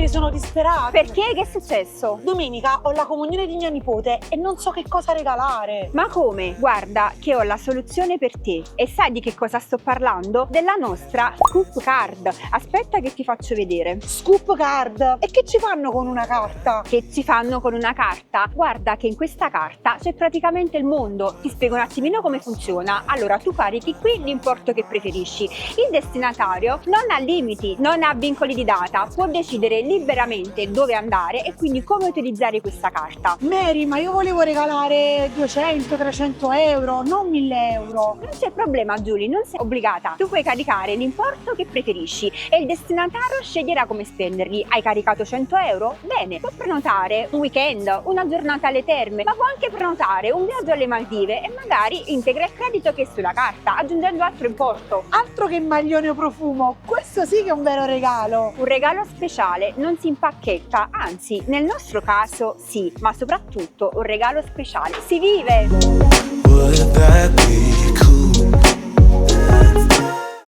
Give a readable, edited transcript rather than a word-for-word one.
Mary, sono disperata. Perché? Che è successo? Domenica ho la comunione di mia nipote e non so che cosa regalare. Ma come? Guarda che ho la soluzione per te. E sai di che cosa sto parlando? Della nostra Scoop Card. Aspetta che ti faccio vedere. Scoop Card? E che ci fanno con una carta? Che ci fanno con una carta? Guarda che in questa carta c'è praticamente il mondo. Ti spiego un attimino come funziona. Allora, tu carichi qui l'importo che preferisci. Il destinatario non ha limiti, non ha vincoli di data, può decidere liberamente dove andare e quindi come utilizzare questa carta. Mary, ma io volevo regalare 200-300 euro, non 1000 euro. Non c'è problema, Giulia, non sei obbligata. Tu puoi caricare l'importo che preferisci e il destinatario sceglierà come spenderli. Hai caricato 100 euro? Bene, può prenotare un weekend, una giornata alle terme, ma può anche prenotare un viaggio alle Maldive e magari integra il credito che è sulla carta, aggiungendo altro importo. Altro che maglione o profumo, questo sì che è un vero regalo. Un regalo speciale non si impacchetta, anzi, nel nostro caso sì, ma soprattutto un regalo speciale si vive. Would that be